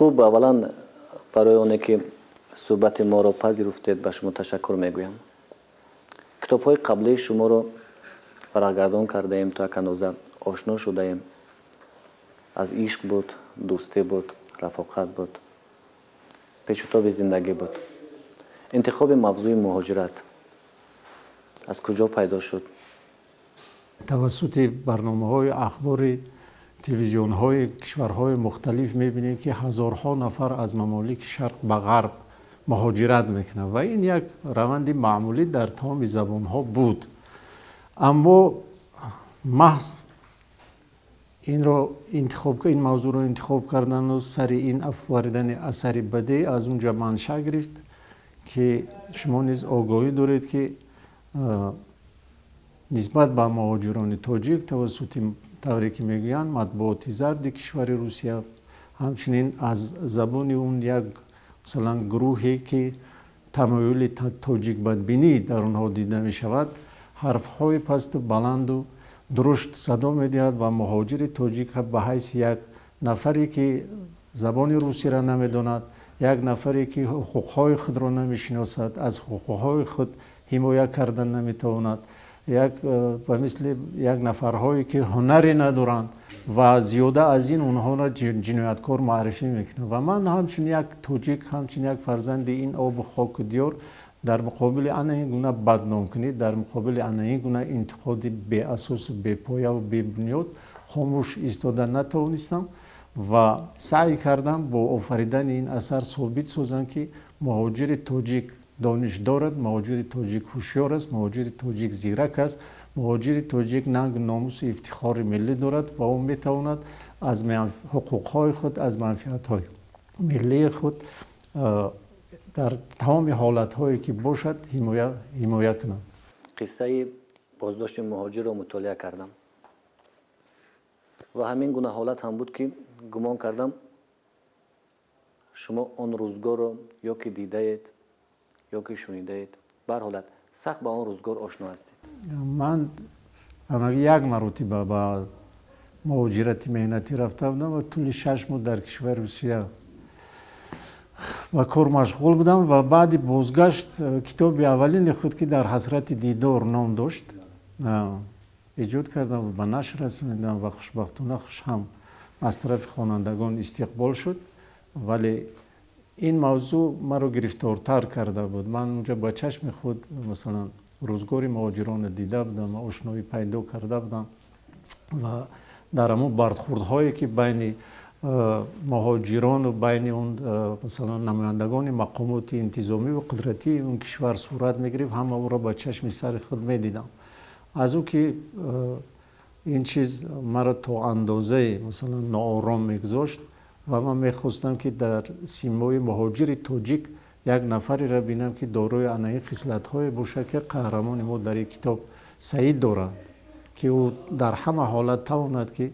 خوب. اولا برای اونه که صحبت ما رو پذیرفتید به شما تشکر میگویم. کتاب های قبلی شما رو برگردان کرده ایم تا کنوزه آشنا شده ایم. از عشق بود، دوستی بود، رفاقت بود، پیچ‌وتاب زندگی بود. انتخاب موضوع مهاجرت از کجا پیدا شد؟ توسط برنامه‌های اخباری تلویزیون‌های کشورهای مختلف می‌بینیم که هزارها نفر از ممالک شرق به غرب مهاجرت میکنه و این یک روند معمولی در تمام زبان‌ها بود. اما محض این موضوع رو انتخاب کردن و سر این افواردن اثر بدی از اونجا منشأ گرفت که شما نیز آگاهی دارید که نسبت به مهاجران تاجیک توسط طوری که میگویند مطبوعات زرد کشور روسیه همچنین از زبان اون یک مثلا گروهی که تمایل تاجیک بدبینی در اونها دیده می شود حرفهای پست بلند و درشت صدا می دهد و مهاجر تاجیک به حیث یک نفری که زبان روسی را نمی داند، یک نفری که حقوقهای خود را نمی شناسد، از حقوقهای خود حمایت کردن نمی تواند، به مثل یک نفرهایی که هنری ندارند و زیاده از این اونها را جنایتکار معرفی میکنه. و من همچون یک تاجیک، همچون یک فرزند این آب و خاک و دیار در مقابل این گونه بدنام کنید، در مقابل این گونه انتقاد بی اساس و بی پایه و بی بنیاد خاموش ایستادن نتوانستم و سعی کردم با آفریدن این اثر ثابت سازم که مهاجر تاجیک دانش دارد، مهاجر تاجیک هوشیار است، مهاجر تاجیک زیرک است، مهاجر تاجیک ننگ ناموس و افتخار ملی دارد و او میتواند از حقوقهای خود، از منفعت‌های ملی خود در تمام حالت‌هایی که باشد حمایت کنم. قصه بازداشت مهاجر رو مطالعه کردم و همین گونه حالت هم بود که گمان کردم شما آن روزگار رو یا که دیده اید یا که شنیده اید، به هر حالت سخت با آن روزگار آشنا هستید. من یک مرتبه با مهاجرت مهنتی رفته بودم و طول 6 ماه در کشور روسیه با کار مشغول بودم و بعد بازگشت کتاب اولین خود که در حسرت دیدار نام داشت ایجاد کردم و به نشر رساندم و خوشبختانه هم از طرف خوانندگان استقبال شد. ولی این موضوع مرا گرفتارتر کرده بود. من اونجا با چشم خود مثلا روزگار مهاجران دیده بودم و آشنایی پیدا کرده بودم و در همون برخوردهایی که بین مهاجران و بین اون مثلا نمایندگان مقامات انتظامی و قدرتی اون کشور صورت میگرفت همه او را با چشم سر خود میدیدم. از او که این چیز مرا تا اندازه مثلا ناآرام میگذاشت و من میخواستم که در سیمای مهاجر تاجیک یک نفری را بینم که دارای انواع خصلت‌های باشد که قهرمان ما در این کتاب سعید دارد که او در همه حالت تواند که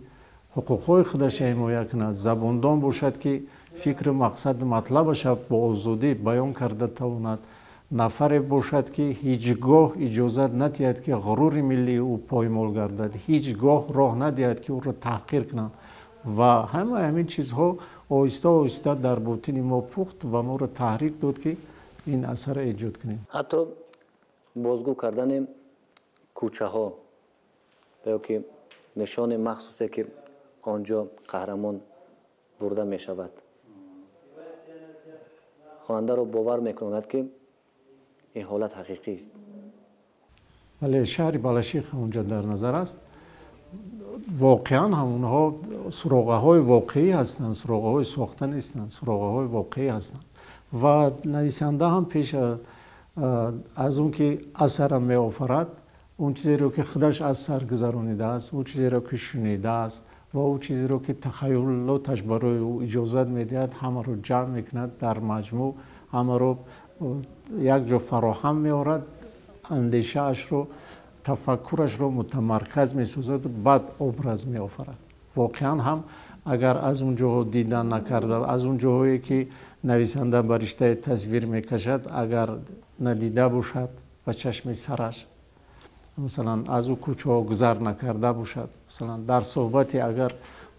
حقوق‌های خودش حمایت کند، زباندان باشد که فکر مقصد مطلبش با آزادی بیان کرده تواند، نفر باشد که هیچگاه اجازت ندهد که غرور ملی او پایمال گردد، هیچگاه راه ندهد که او را تحقیر کنند و همین چیزها آهسته آهسته در باطن ما پخت و ما را تحریک داد که این اثر ایجاد کنیم. حتی بازگو کردن کوچه ها یا که نشان مخصوصی که آنجا قهرمان برده می شود خواننده را باور میکند که این حالت حقیقی است. ولی شهر بالاشیخ اونجا در نظر است. واقعا هم اونها سراغه های واقعی هستند، سراغه های ساخته نیستند، سراغه های واقعی هستند و نویسنده هم پیش از اون که اثر می آفرد اون چیزی رو که خودش از سر گذرانیده است، اون چیزی رو که شنیده است و اون چیزی رو که تخیلاتش برای او اجازت میدهد همه رو جمع میکند در مجموع، همه رو یک جا فراهم میآورد، اندیشه اش رو، تفکرش رو متمرکز میسازد و بعد ابراز میآفرد. واقعا هم اگر از اون جاها دیدن نکرده، از اون جاهایی که نویسنده بر رشته تصویر میکشد اگر ندیده باشد و چشم سرش، مثلا از او کوچه ها گذر نکرده باشد، مثلا در صحبتی اگر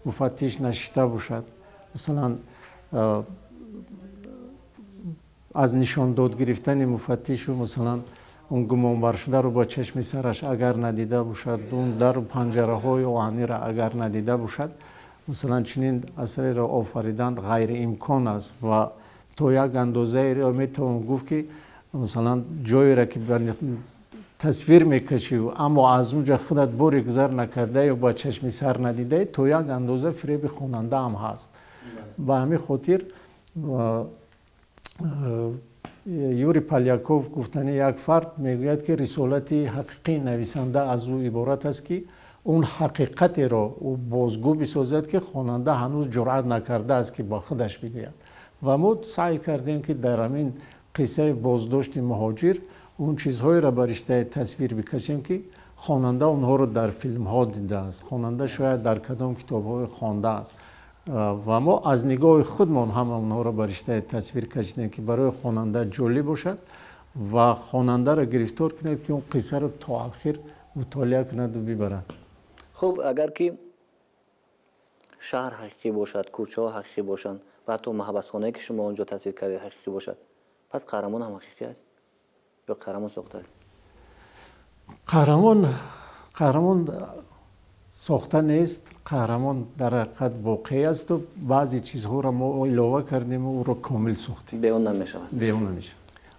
مفتش نشیده باشد، مثلا از نشان داد گرفتن مفتش و مثلا اون گمانبر شده رو با چشم سرش اگر ندیده باشد، اون در و پنجره های آهنی را اگر ندیده باشد، مثلا چنین اثری را آفریدن غیر امکان است و تا یک اندازه را میتوان گفت که مثلا جایی را که تصویر میکشی و اما از اونجا خودت بار گذر نکرده یا با چشم سر ندیده، تا یک اندازه فریب خواننده هم هست. به همین خاطر یوری پالیاکوف گفتن یک فرد میگوید که رسالت حقیقی نویسنده از او عبارت است که اون حقیقت را او بازگو بسازد که خواننده هنوز جرأت نکرده است که با خودش بگوید. و ما سعی کردیم که در همین قصه بازداشت مهاجر اون چیزهایی را بر رشته تصویر بکشیم که خواننده اونها رو در فیلم ها دیده است، خواننده شاید در کدام کتاب های خوانده است و ما از نگاه خودمان هم اونها را بر رشته تصویر کشیدیم که برای خواننده جالب باشد و خواننده را گرفتار کند که اون قصه را تا آخر مطالعه کند و ببرد. خب اگر که شهر حقیقی باشد، کوچه ها حقیقی باشند و حتی محبسخانه که شما اونجا تصویر کردید حقیقی باشد، پس قهرمان هم حقیقی است یا قهرمان ساخته است؟ قهرمان ساخته نیست، قهرمان در حقیقت واقعی است و بعضی چیزها را ما علاوه کردیم و او را کامل ساختیم. به اون نمیشود. به اون نمیشه.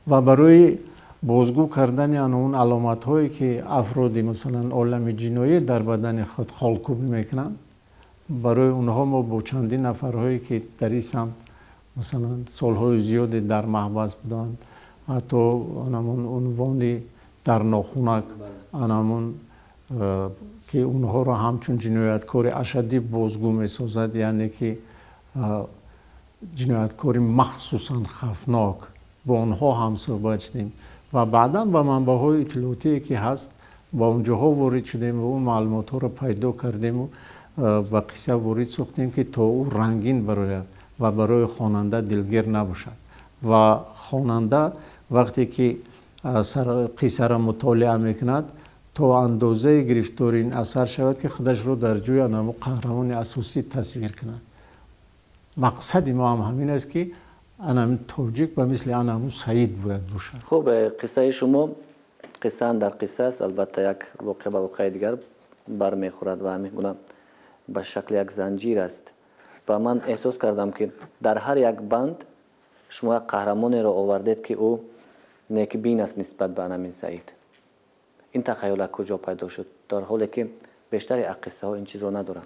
و برای بازگو کردن اون علامت هایی که افرادی مثلا عالم جنایی در بدن خود خالکوبی میکنند، برای اونها ما با چندین نفرهایی که در این سمت مثلا سالهای زیادی در محبس بودند، حتی آنمون عنوانی در ناخونک، آنمون که اونها را همچون جنایتکار اشدی بازگو میسازد، یعنی که جنایتکاری مخصوصا خفناک، با اونها هم صحبت شدیم و بعدا با منبع‌های اطلاعاتی که هست با اونجاها وارد شدیم و اون معلومات ها را پیدا کردیم و با قصه وارد ساختیم که تا او رنگین براید و برای خواننده دلگیر نباشد و خواننده وقتی که قصه را مطالعه میکند تا اندازه گرفتار این اثر شود که خودش رو در جوی آن قهرمان اساسی تصویر کند. مقصد ما هم همین است که انم توجیک و مثل انم سعید باید باشد. خب قصه شما قصه در قصه است، البته یک واقعه به واقعه دیگر برمیخورد و همین گونه به شکل یک زنجیر است و من احساس کردم که در هر یک بند شما یک قهرمانی را آوردید که او نیکبین است نسبت به همین سعید. این تخیل کجا پیدا شد در حالی که بیشتر قصه ها این چیز رو ندارن؟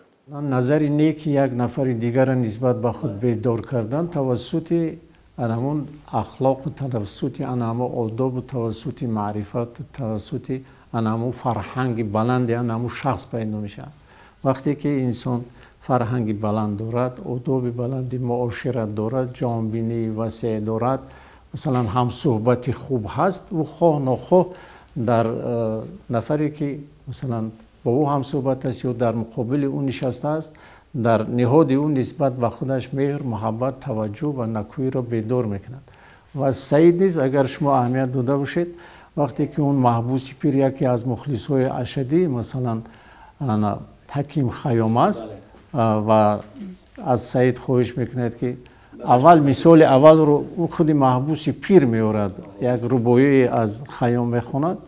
نظر نیک یک نفر دیگر نسبت به خود بیدار کردن توسط همون اخلاق و توسط همون آداب و توسط معرفت و توسط همون فرهنگ بلند همون شخص پیدا میشه. وقتی که انسان فرهنگ بلند دارد، آداب بلند معاشرت دارد، جامبینی وسیع دارد، مثلا هم صحبت خوب هست و خواه نخواه در نفری که مثلا با او هم صحبت است یا در مقابل اون نشسته است، در نهاد اون نسبت به خودش مهر، محبت، توجه و نکویی را بیدار میکند. و سعید نیز اگر شما اهمیت داده باشید، وقتی که اون محبوس پیر یکی از مخلص‌های اشدی مثلا حکیم خیام است و از سعید خواهش میکند که اول مثال اول رو خود محبوس پیر میارد، یک رباعی از خیام میخواند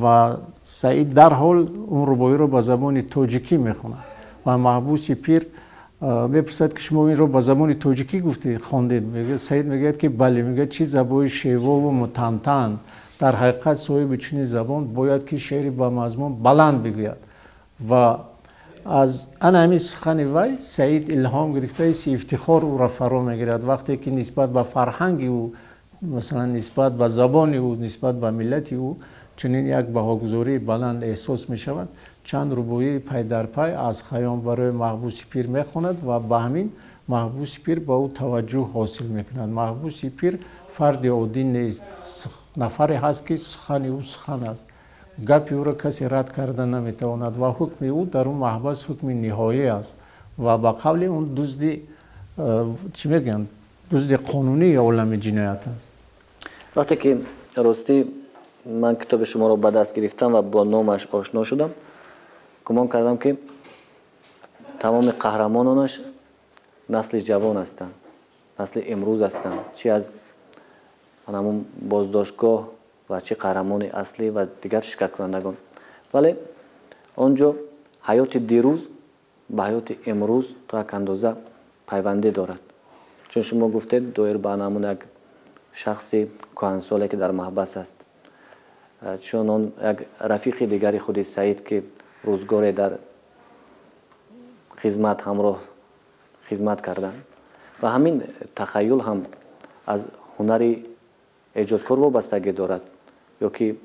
و سعید در حال اون رباعی رو به زبان توجیکی میخواند و محبوس پیر میپرسد که شما این رو به زبان توجیکی گفتی خواندید؟ میگه سعید میگه که بله. میگه چی زبان شیوا و متنتن، در حقیقت صاحب چنین زبان باید که شعری با مضمون بلند بگوید و از همین سخن وی سعید الهام گرفته است، افتخار او را فرا میگیرد وقتی که نسبت به فرهنگ او، مثلا نسبت به زبان او، نسبت به ملت او چنین یک بهاگذاری بلند احساس می شود. چند رباعی پی در پی از خیام برای محبوس پیر میخواند و به همین محبوس پیر با او توجه حاصل میکند. محبوس پیر فرد عادی نیست، نفری هست که سخن او سخن است، گپی او را کسی رد کرده نمیتواند و حکم او در اون محبس حکم نهایی است و با قول اون دزدی چی میگن، دزد قانونی عالم جنایت است. وقتی که راستی من کتاب شما رو به دست گرفتم و با نامش آشنا شدم، گمان کردم که تمام قهرمانانش نسل جوان هستند نسل امروز هستند، چی از همون بازداشتگاه و چه قهرمان اصلی و دیگر شرکت کنندگان. ولی آنجا حیات دیروز به حیات امروز تا یک اندازه پیوندی دارد. چون شما گفتید دایر به نمون یک شخص کهنسالی که در محبس است، چون آن یک رفیق دیگری خود سعید که روزگاری در خدمت همراه خدمت کردن و همین تخیل هم از هنر ایجادکار وابستگی دارد یا که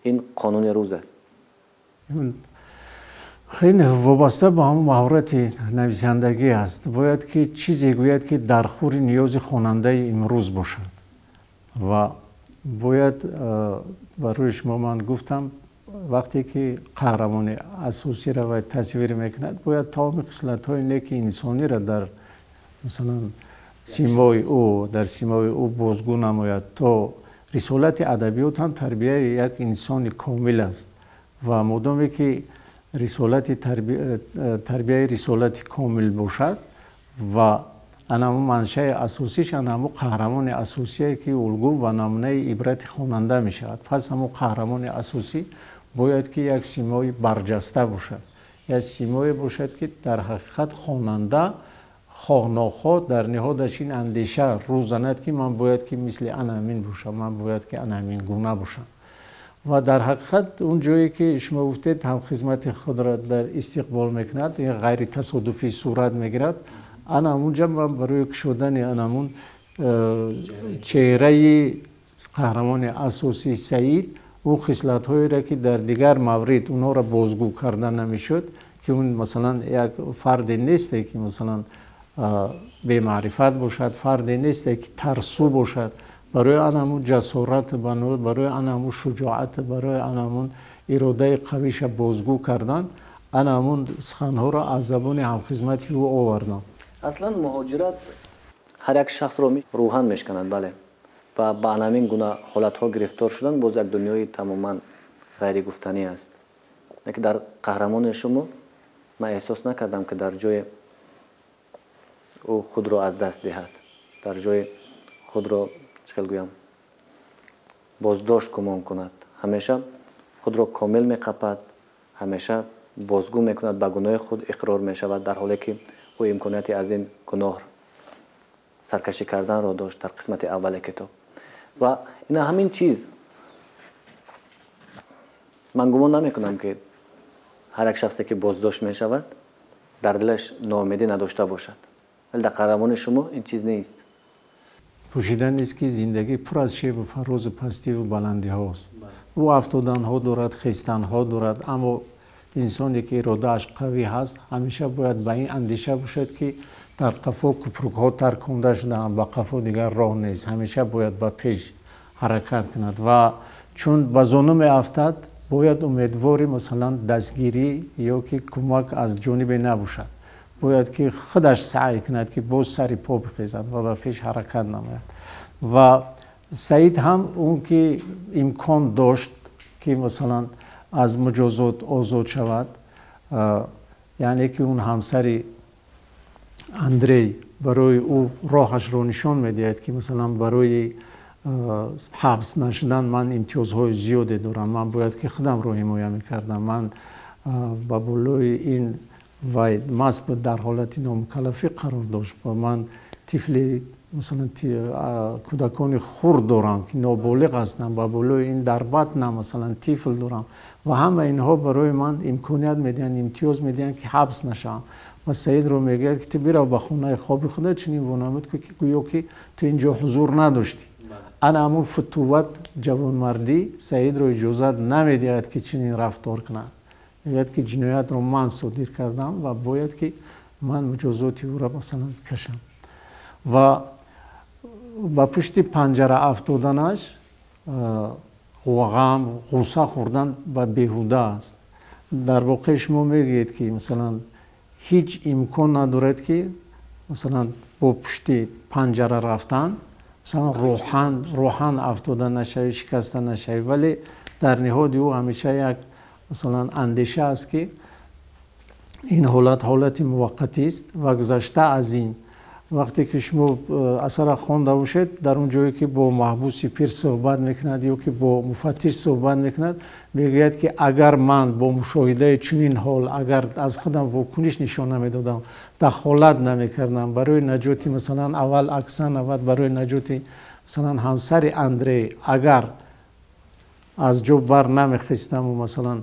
این قانون روز است. خیلی وابسته به همون مهارت نویسندگی است. باید که چیزی گوید که در خور نیاز خواننده امروز باشد و باید برای شما من گفتم وقتی که قهرمان اساسی را تصویر میکند باید تمام خصلت‌های نیک انسانی را در مثلا سیمای او در سیمای او بازگو نماید تا رسالت ادبیات هم تربیه یک انسان کامل است و مادامی که تربیه رسالت کامل باشد و انمو منشأ اساسیش انمو قهرمان اساسی که الگو و نمونه عبرت خواننده می شود. پس همون قهرمان اساسی باید که یک سیمای برجسته باشد، یک سیمای باشد که در حقیقت خواننده خواه در نهادش این اندیشه روزانه که من باید که مثل انامین باشم، من باید که انامین گونه باشم و در حقیقت اون جایی که شما گفتید هم خدمت خود را در استقبال میکند این غیر تصادفی صورت میگیرد. انا اونجا من برای کشودن انامون چهره قهرمان اساسی سعید اون خصلت هایی را که در دیگر مورد اونا را بازگو کردن نمیشد که اون مثلا یک فرد نیست که مثلا به معرفت باشد، فرد نیست که ترسو باشد، برای انمون جسارت برای انمون شجاعت برای انمون اراده قویش بازگو کردن انمون سخنها را از زبان همخدمتی او آوردن. اصلا مهاجرت هر یک شخص رو روحان میشکنند، بله، و با همین گونه حالت ها گرفتار شدن باز یک دنیای تماما غیر گفتنی است. که در قهرمان شما من احساس نکردم که در جای او خود را از دست دهد، در جای خود را چکل گویم بازداشت گمان کند، همیشه خود را کامل میقپد، همیشه بازگو میکند، به گناه خود اقرار میشود در حالی که او امکانیت از این گناه سرکشی کردن را داشت در قسمت اول کتاب. و این همین چیز من گمان نمیکنم که هر یک شخصی که بازداشت میشود در دلش ناامیدی نداشته باشد، ولی در قهرمان شما این چیز نیست. پوشیدن نیست که زندگی پر از شیب و فراز و پستی و بلندی هاست. او افتادن ها دارد، خیستن ها دارد، اما انسانی که ارادهش قوی هست همیشه باید به این اندیشه باشد که در قفا کپرک ها ترکانده شدن، با قفا دیگر راه نیست، همیشه باید به پیش حرکت کند و چون به زانو می افتد باید امیدواری مثلا دستگیری یا که کمک از جانب نباشد، باید که خودش سعی کند که باز سری پا بخیزد و به پیش حرکت نماید. و سعید هم اون که امکان داشت که مثلا از مجازات آزاد شود، یعنی که اون همسری اندری برای او راهش رو نشان میدهد که مثلا برای حبس نشدن من امتیازهای زیادی دارم، من باید که خودم رو حمایت میکردم، من با بالای این و مسب در حالت نامکلفی قرار داشت و من طفل مثلا کودکان خرد دارم که نابالغ هستم، با بالای این در بطن مثلا طفل دارم و همه اینها برای من امکانیت میدن، امتیاز میدن که حبس نشم. و سعید رو میگه که تو برو به خونه خواب خودت چنین وانمود که گویا که تو اینجا حضور نداشتی. انا همون فتوت جوانمردی سعید رو اجازه نمیدهد که چنین رفتار کنه، میگه که جنایت رو من صادر کردم و باید که من مجازاتی او را مثلا کشم. و با پشت پنجره افتادنش غم غصه خوردن و بیهوده است. در واقع شما میگید که مثلا هیچ امکان ندارد که مثلا با پشت پنجره رفتن مثلا روحان افتادن نشه، شکستن نشه، ولی در نهاد او همیشه یک مثلا اندیشه است که این حالت موقتی است و گذشته از این وقتی که شما اثر خوانده باشید در اون جایی که با محبوس پیر صحبت میکند یا که با مفتش صحبت میکند میگوید که اگر من با مشاهده چنین حال اگر از خودم واکنش نشان نمیدادم دخالت نمیکردم برای نجات مثلا اول اکسن اول برای نجات مثلا همسر اندری اگر از جو بر نمیخستم و مثلا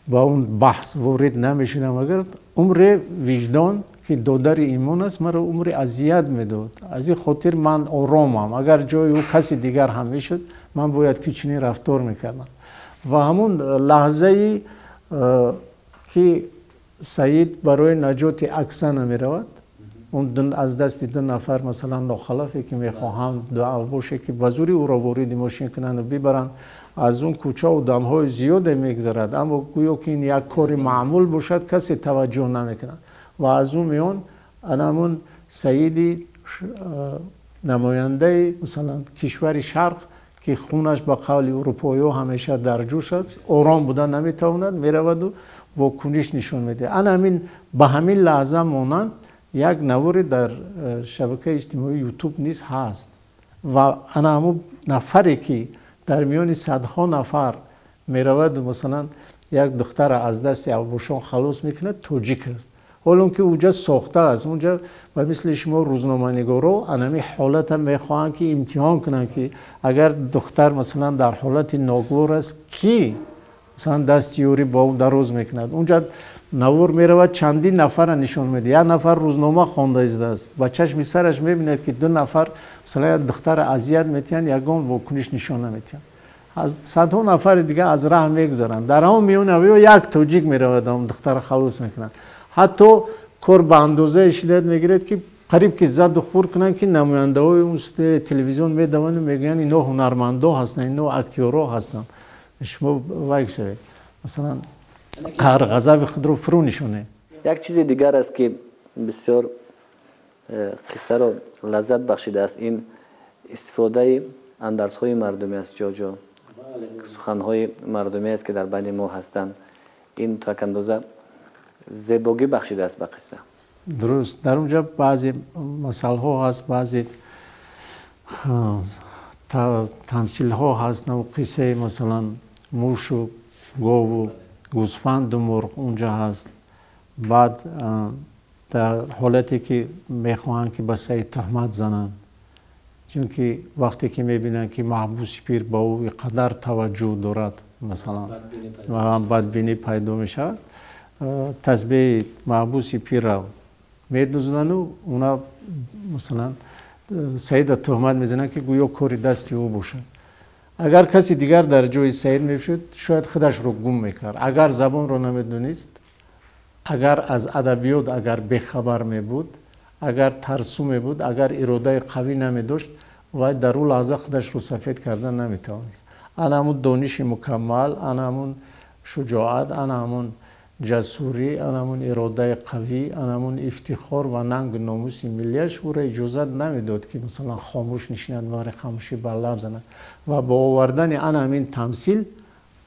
با اون بحث وارد نمیشدم اگر عمر وجدان که دادر ایمان است مرا عمر اذیت میداد از این خاطر من آرامم اگر جای او کسی دیگر هم میشد من باید که چنین رفتار میکردم و همون لحظه که سعید برای نجات اکسن میرود اون از دست دو نفر مثلا ناخلافی که میخواهم دعوا باشه که بزوری او را وارد ماشین کنند و ببرند از اون کوچه و دمهای زیاد میگذرد اما گویا که این یک کار معمول باشد کسی توجه نمیکند و از اون میان همون سعید نماینده مثلا کشور شرق که خونش با قول اروپایی همیشه در جوش است آرام بودن نمیتواند میرود و واکنش نشون میده همین به همین لحظه مانند یک نواری در شبکه اجتماعی یوتیوب نیز هست و همون نفری که در میان صدها نفر میرود مثلا یک دختر از دست ابوشان خلاص میکنه توجیک است حالا که اونجا ساخته است اونجا و مثل شما روزنامه‌نگارا انمی حالت هم میخواهن که امتحان کنن که اگر دختر مثلا در حالت ناگوار است کی مثلا دست یوری با اون دراز میکند اونجا نوار میرود چندین نفر نشون میده یک نفر روزنامه خوانده است با چشم سرش میبیند که دو نفر مثلا دختر اذیت میتین یگان واکنش نشون نمیتین از صدها نفر دیگه از راه میگذرن در همون میون یک توجیک میرود اون دختر خلاص میکنن حتی کار به اندازه شدت میگیرد که قریب که زد و خور کنن که نماینده های اون تلویزیون میدونن میگن اینا هنرمندا هستن اینا اکتورها هستن شما وای شوید مثلا هر غضب خود رو فرو نشونه یک چیز دیگر است که بسیار قصه رو لذت بخشیده است این استفاده اندرس های مردمی است جا سخن های مردمی است که در بین ما هستند این تا یک اندازه زیبایی بخشیده است به قصه درست در اونجا بعضی مسائل ها هست بعضی تمثیل ها هست و قصه مثلا موش و گاو و گوسفند و مرغ اونجا هست بعد در حالتی که میخواهند که به سعید تهمت زنن چون که وقتی که میبینن که محبوس پیر با او قدر توجه دارد مثلا و هم بدبینی پیدا میشه تسبیح محبوس پیر را میدوزنن و اونا مثلا سعید تهمت میزنن که گویا کاری دستی او باشه اگر کسی دیگر در جای سعید میشد شاید خودش رو گم میکرد اگر زبان رو نمیدونست اگر از ادبیات اگر بخبر میبود اگر ترسو میبود اگر اراده قوی نمیداشت و در اون لحظه خودش رو سفید کردن نمیتوانست همون دانش مکمل همون شجاعت همون جسوری همون اراده قوی همون افتخار و ننگ ناموس ملیش او را اجازه نمیداد که مثلا خاموش نشیند و خاموشی بر لب زند و با آوردن همین تمثیل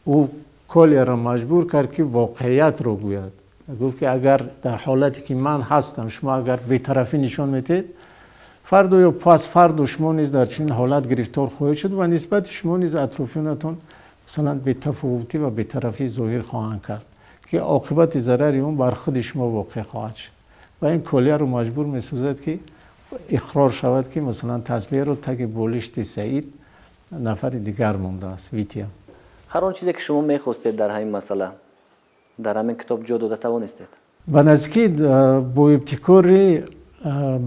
او کلی را مجبور کرد که واقعیت رو گوید گفت که اگر در حالتی که من هستم شما اگر بی‌طرفی نشان میدید فردا یا پس فردا شما نیز در چنین حالت گرفتار خواهید شد و نسبت شما نیز اطرافیانتون مثلا بی‌تفاوتی و بی‌طرفی ظاهر خواهند کرد که عاقبت ضرری اون بر خود شما واقع خواهد شد و این کلیه رو مجبور می‌سازد که اقرار شود که مثلا تسبیح رو تگ بالشت سعید نفر دیگر مونده است ویتیا هر آن چیزی که شما می‌خواستید در همین مسئله در همین کتاب جا داده توانستید به نزدیکی با ابتکار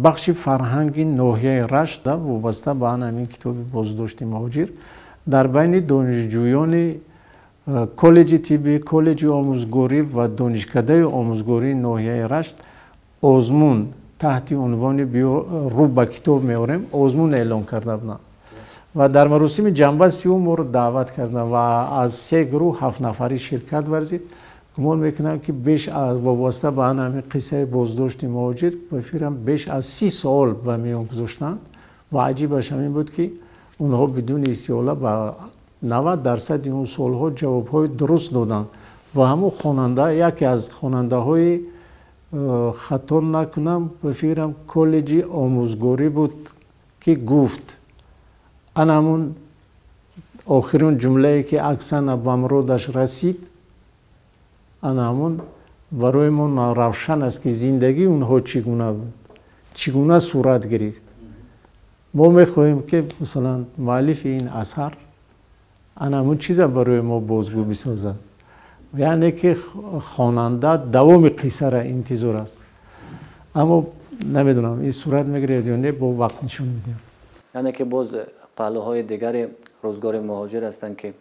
بخش فرهنگ ناحیه رشت وابسته به همین کتاب بازداشت مهاجر در بین دانشجویان کالج طبی، کالج آموزگاری و دانشکده آموزگاری ناحیه رشت آزمون تحت عنوان رو به کتاب میاریم آزمون اعلام کرده بودند و در مراسم جنبستی ما رو دعوت کردند و از 3 گروه 7 نفری شرکت ورزید گمان میکنم که بیش از وابسته به همین قصه بازداشت مهاجر بفیرم بیش از 30 سال به میان گذاشتند و عجیبش همین بود که اونها بدون استیاله با 90% اون سالها جوابهای درست دادند و همون خواننده یکی از خواننده های خطا نکنم به فکرم کالجی آموزگاری بود که گفت انا همون آخرین جمله که اکسان بامرودش رسید انا همون برای ما روشن است که زندگی اونها چگونه بود چگونه صورت گرفت ما میخواهیم که مثلا مؤلف این اثر انا همون چیز برای ما بازگو بسازد یعنی که خواننده دوام قصه را انتظار است اما نمیدونم این صورت میگیرد یا نه با وقت نشون میده یعنی که باز پهلوهای دیگر روزگار مهاجر هستند که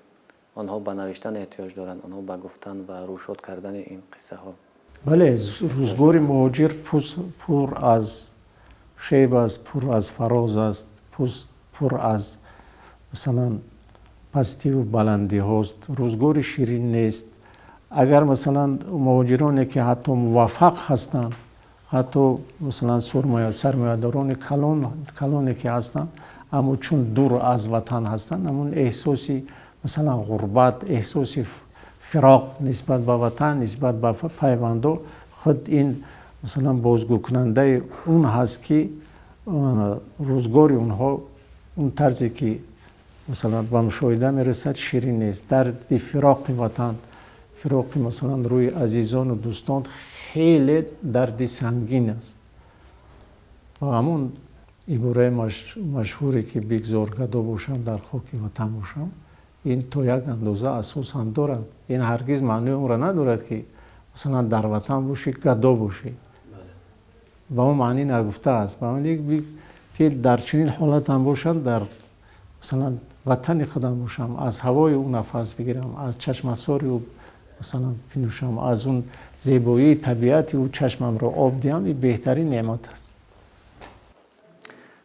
آنها به نوشتن احتیاج دارند آنها به گفتن و روشاد کردن این قصه ها بله روزگار مهاجر پر از شیب است پر از فراز است پر از مثلا پستی و بلندی هاست روزگار شیرین نیست اگر مثلا مهاجرانی که حتی موفق هستند حتی مثلا سرمایه‌داران کلانی که هستند اما چون دور از وطن هستند همون احساسی مثلا غربت احساسی فراق نسبت به وطن نسبت به پیوندو خود این مثلا بازگو کننده اون هست که روزگار اونها اون طرزی که مثلا به مشاهده میرسد شیرین نیست درد فراق وطن فراق مثلا روی عزیزان و دوستان خیلی درد سنگین است و همون عباره مشهوری که بگذار گدا باشم در خاک وطن باشم این تا یک اندازه اساس هم دارد این هرگز معنی اون را ندارد که مثلا در وطن باشی گدا باشی و اون معنی نگفته است و اون که در چنین حالت هم باشند در مثلا وطن خودم باشم از هوای اون نفس بگیرم از چشم ساری او مثلا بنوشم از اون زیبایی طبیعتی او چشمم را آب دیم این بهترین نعمت است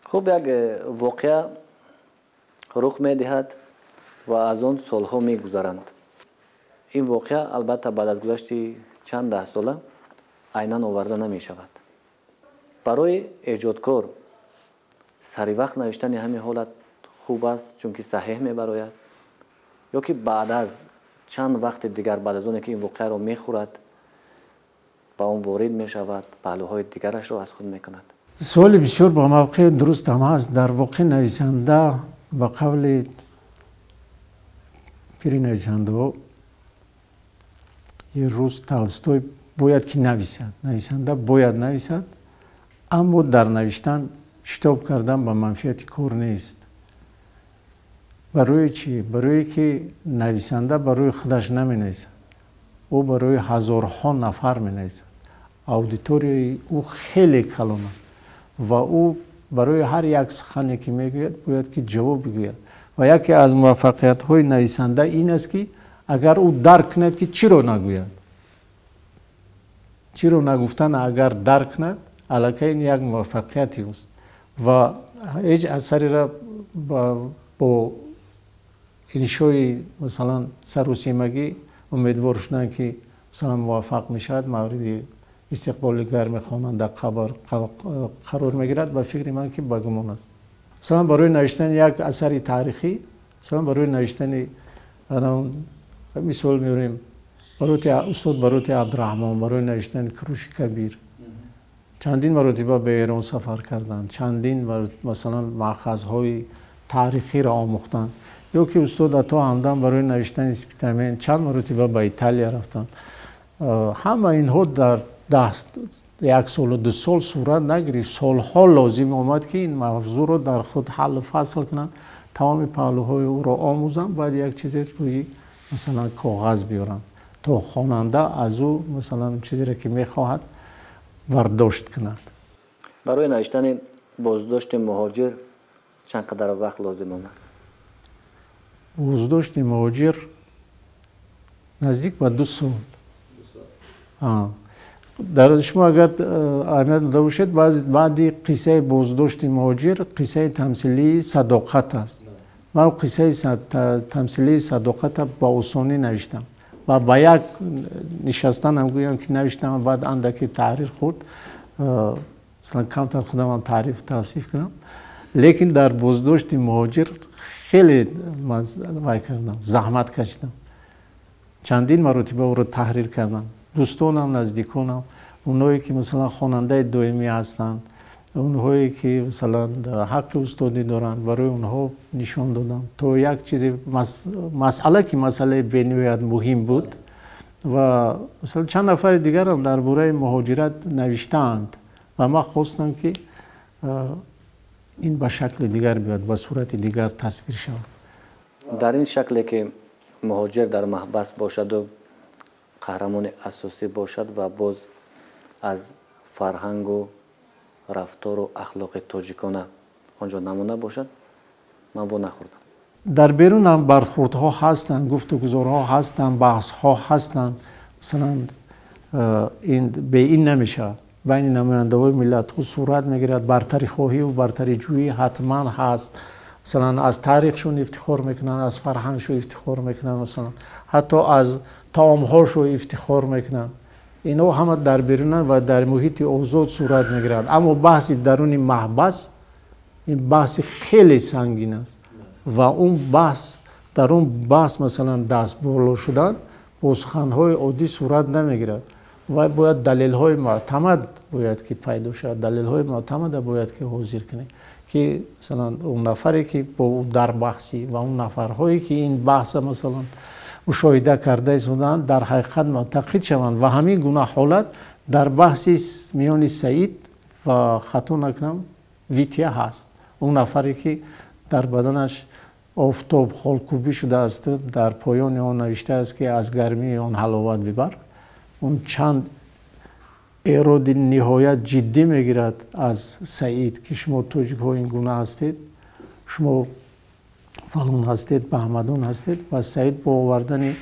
خوب یک واقعه رخ میدهد و از آن سالها میگذرند این واقعه البته بعد از گذشت چند ده ساله عیناً آورده نمی شود برای ایجادکار سری وقت نوشتن همین حالت خوب است چون که صحیح می براید یا که بعد از چند وقت دیگر بعد از اون که این واقعه را می خورد با اون وارد می شود پهلوهای دیگرش را از خود می کند سوال بسیار با موقع درست هم هست در واقع نویسنده با قول پیری نویسنده یه روز تولستوی باید که نویسنده باید نویسد اما در نوشتن شتاب کردن به منفیت کار نیست برای چی؟ برای که نویسنده برای خودش نمی نویسد او برای هزارها نفر می نویسد اودیتوری او خیلی کلان است و او برای هر یک سخنی که میگوید باید که جواب بگوید و یکی از موفقیت های نویسنده این است که اگر او درک کند که چی رو نگوید چی رو نگفتن اگر درک کند علاقه این یک موفقیتی است و هیچ اثری را با انشای مثلا سروسیمگی امیدوار شدن که مثلا موفق میشد مورد استقبال گرم خواننده قرار میگیرد به فکر من که بگمان است مثلا برای نوشتن یک اثری تاریخی مثلا برای نوشتن مثال میبریم استاد بروت عبدالرحمن برای نوشتن کروش کبیر چندین مرتبه به ایران سفر کردند چندین مثلا مأخذهای تاریخی را آموختند یا که استاد عطا همدان برای نوشتن اسپیتامین چند مرتبه به ایتالیا رفتند همه اینها در یک سال و 2 سال صورت نگیرید سالها لازم آمد که این موضوع رو در خود حل فصل کنند تمام پهلوهای او را آموزند بعد یک چیزی روی مثلا کاغذ بیارند تا خواننده از او مثلا چیزی را که میخواهد برداشت کند برای نوشتن بازداشت مهاجر چقدر وقت لازم آمد؟ بازداشت مهاجر نزدیک به 2 سال در شما اگر اهمیت داده باشید بعدی قصه بازداشت مهاجر قصه تمثیلی صداقت است من قصه تمثیلی صداقت با آسانی نوشتم و با یک نشستن هم گویم که نوشتم بعد اندکی تحریر خورد مثلا کمتر خودم هم تعریف توصیف کنم لیکن در بازداشت مهاجر خیلی کردم زحمت کشیدم چندین مرتبه او رو تحریر کردم دوستانم نزدیکانم اونایی که مثلا خواننده دائمی هستند، اونهایی که مثلا حق استادی دارن، برای اونها نشان دادم تو یک چیز مسئله که مسئله بنیاد مهم بود و مثلا چند نفر دیگر هم درباره مهاجرت نوشتند و ما خواستم که این به شکل دیگر بیاد، به صورت دیگر تصویر شود. در این شکلی که مهاجر در محبس باشد و قهرمان اساسی باشد و باز از فرهنگ و رفتار و اخلاق تاجیکانه آنجا نمونه باشد، من و نخوردم. در بیرون هم برخوردها هستند، گفتگوها هستند، بحثها هستند. مثلا این به این نمیشه بین نماینده های ملت ها صورت میگیرد، برتری خواهی و برتری جویی حتما هست. مثلا از تاریخشون افتخار میکنن، از فرهنگشون افتخار میکنن، مثلا حتی از طعامهاشون افتخار میکنن. اینا همه در بیرون و در محیط آزاد صورت میگیرد. اما بحث درون محبس این بحث خیلی سنگین است و اون بحث در اون بحث مثلا دست بالا شدن با سخنهای عادی صورت نمیگیرد و باید دلیل های معتمد باید که پیدا شود، دلیل های معتمد باید که حاضر کنه که مثلا اون نفری که با در بحثی و اون نفرهایی که این بحث مثلا مشاهده کرده شدن در حقیقت معتقد شوند و همین گونه حالت در بحثی میان سعید و خطا نکنم ویتیا هست. اون نفری که در بدنش آفتاب خالکوبی شده است، در پایان آن نوشته است که از گرمی آن حلاوت ببر. اون چند ایراد نهایت جدی میگیرد از سعید که شما توجیک ها این گونه هستید، شما فلان هستید، بهمدان هستید و سعید با آوردن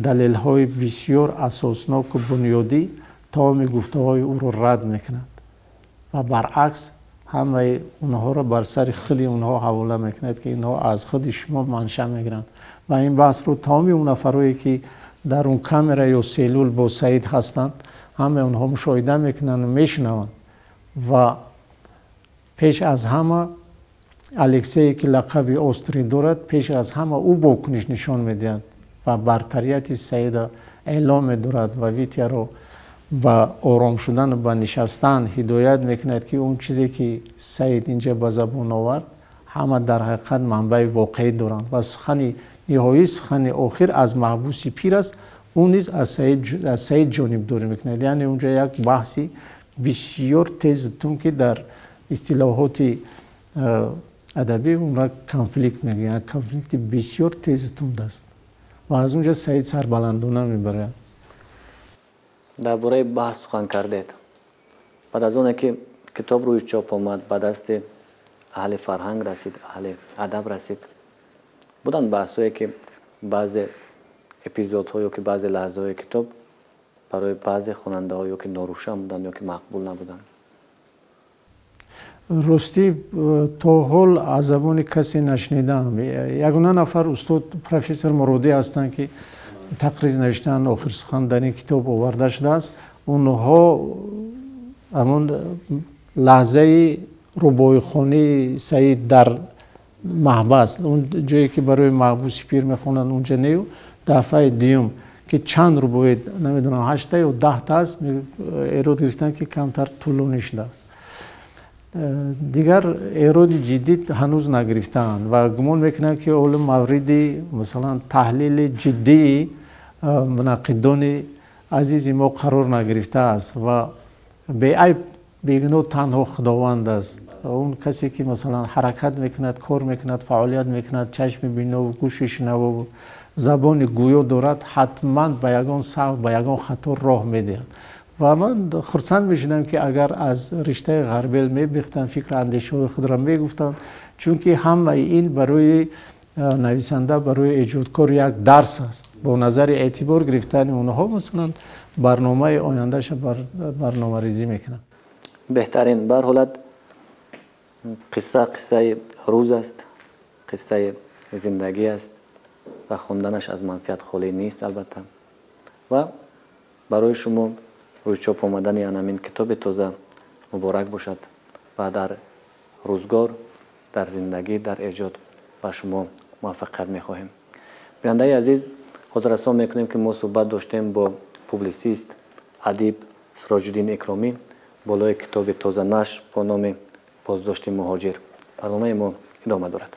دلیل های بسیار اساسناک و بنیادی تمام گفته های او را رد میکند و برعکس همه اونها را بر سر خود اونها حواله میکند که اینها از خود شما منشأ میگیرند و این بحث رو تمام اون نفرایی که در اون کامرا یا سلول با سعید هستند همه اونها مشاهده میکنن و میشنوند و پیش از همه الکسی که لقب استری دارد پیش از همه او واکنش نشان میدهد و برتریت سعید اعلام می‌دارد و ویتیا رو با آرام شدن و با نشستن هدایت میکند که اون چیزی که سعید اینجا به زبان آورد همه در حقیقت منبع واقعی دارند و سخن نهایی سخن آخر از محبوس پیر است، اون نیز از سعید جانب داری میکند. یعنی اونجا یک بحثی بسیار تیزتون که در اصطلاحات ادبی اون را کانفلیکت میگن، کانفلیکت بسیار تیزتون است و از اونجا سعید سربلندانه میبره. درباره بحث سخن کردید. بعد از اون که کتاب روی چاپ آمد، به دست اهل فرهنگ رسید، اهل ادب رسید، بودن بحثایی که بعض اپیزودها یا که بعض لحظه های کتاب برای بعض خواننده ها یا که ناروشن بودن یا که مقبول نبودن. راستی تا حال از زبان کسی نشنیدم. یگانه نفر استاد پروفسور مرودی هستند که تقریر نوشتن، آخر سخن در این کتاب آورده شده است. اونها همون لحظه ربای خانی سعید در محبس، اون جایی که برای محبوس پیر میخونن اونجا نیو، دفعه دیوم که چند ربای نمیدونم 8 یا 10 تا است، ایراد گرفتن که کمتر طولانی شده است. دیگر ایراد جدید هنوز نگرفتن و گمان میکنن که اول موردی مثلا تحلیل جدی منقدان عزیز ما قرار نگرفته است و به عیب بیگنو تنها خداوند است. اون کسی که مثلا حرکت میکند، کار میکند، فعالیت میکند، چشم بینه و گوش شنوا و زبان گویا دارد، حتما به یگان سهو، به یگان خطا راه میدهد و من خرسند میشدم که اگر از رشته غربیل میبیختن، فکر اندیشه خود را میگفتن، چون که همه این برای نویسنده، برای ایجادکار یک درس است. با نظر اعتبار گرفتن اونها مثلا برنامه آیندهش برنامه ریزی میکنن. بهترین بر حالت قصه روز است، قصه زندگی است و خوندنش از منفعت خالی نیست البته. و برای شما روی چاپ آمدن همین کتاب تازه مبارک باشد و در روزگار، در زندگی، در ایجاد با شما موفقیت میخواهیم. بیننده عزیز، خود رسا میکنیم که ما صحبت داشتیم با پوبلیسیست، ادیب سراج‌الدین اکرامی بالای کتاب تازه نشر با نام بازداشت مهاجر. برنامه ما ادامه دارد.